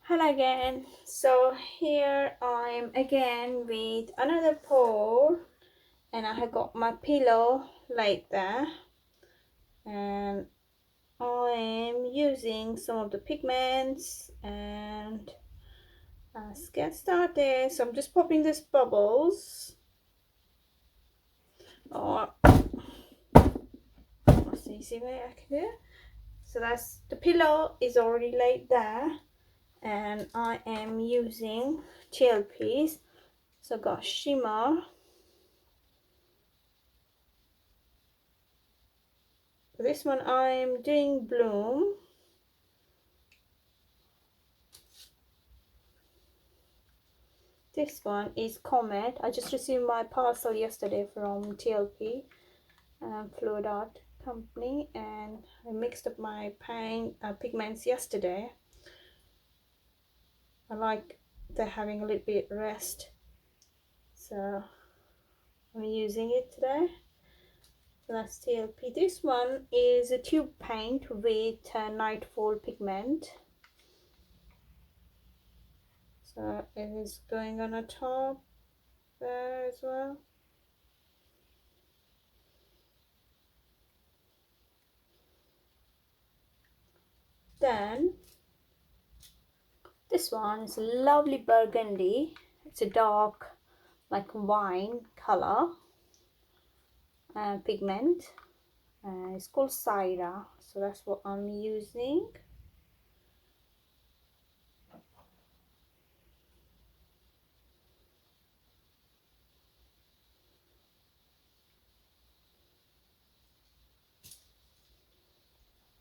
Hello again. So here I'm again with another pour, and I have got my pillow like that, and I am using some of the pigments, and let's get started. So I'm just popping these bubbles, or what's the easy way I can do it? So that's the pillow is already laid there, and I am using TLPs. So I got shimmer. This one I'm doing bloom. This one is Comet. I just received my parcel yesterday from TLP Floetrol company, and I mixed up my pigments yesterday. I like they're having a little bit rest, so I'm using it today. So that's TLP. This one is a tube paint with Nightfall pigment. So it is going on the top there as well. Then this one is a lovely burgundy. It's a dark, like wine color pigment. It's called Syrah, so that's what I'm using.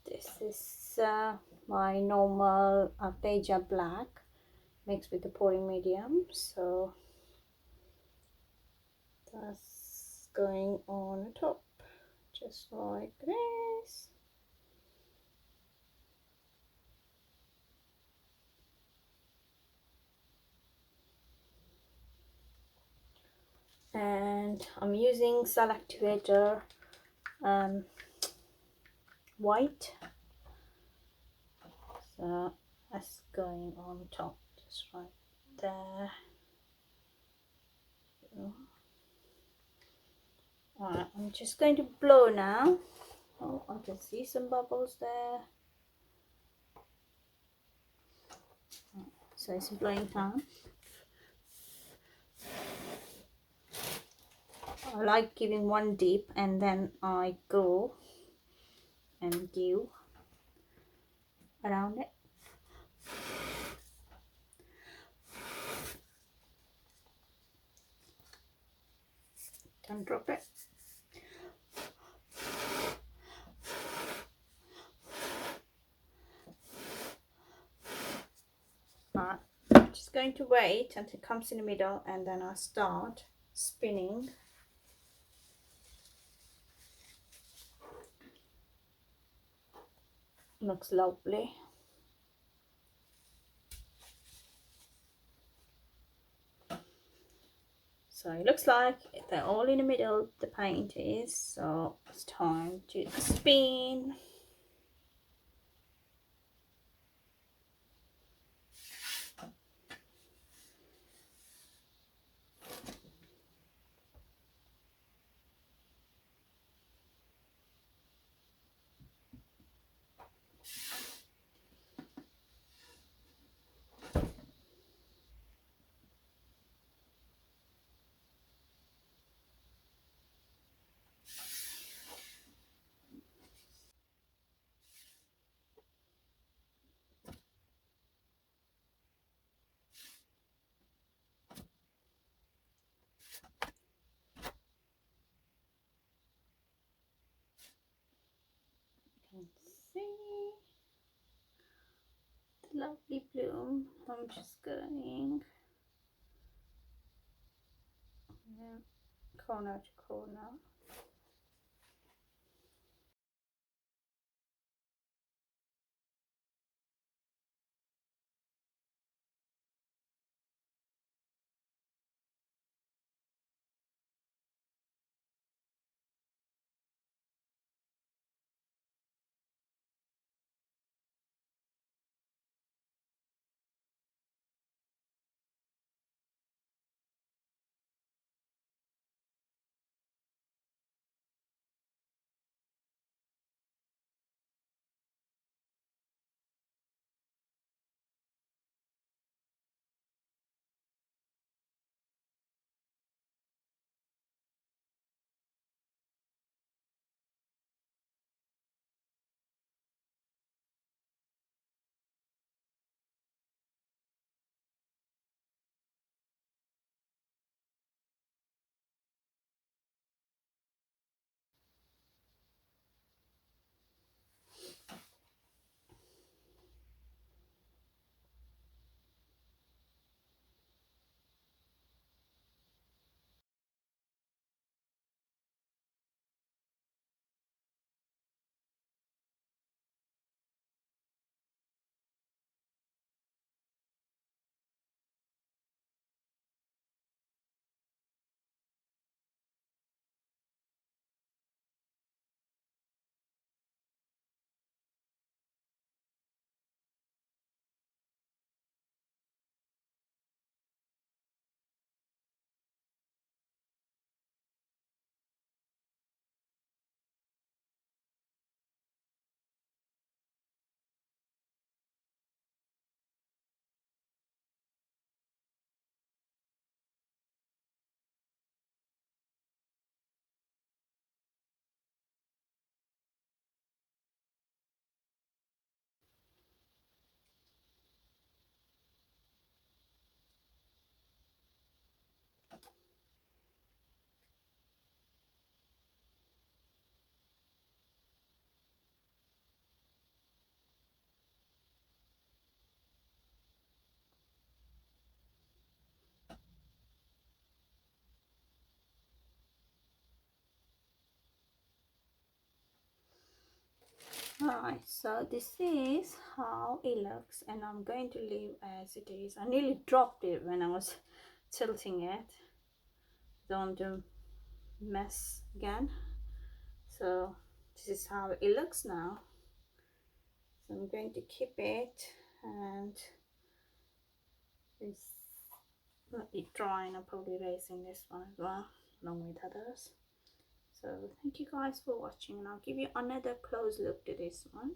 This is my normal Arteza Black mixed with the pouring medium, so that's going on the top just like this. And I'm using cell activator white, so that's going on top just right there. Alright, I'm just going to blow now. Oh, I can see some bubbles there. So it's blowing time. I like giving one dip and then I go and give around it. Don't drop it. Alright, just going to wait until it comes in the middle, and then I start spinning. Looks lovely. So it looks like they're all in the middle, the paint is, so it's time to spin. You can see the lovely bloom. I'm just going corner to corner. Right, so this is how it looks, and I'm going to leave as it is. I nearly dropped it when I was tilting it. Don't want to mess again. So this is how it looks now. So I'm going to keep it and just let it dry, and I'm probably erasing this one as well along with others. So thank you guys for watching, and I'll give you another close look to this one.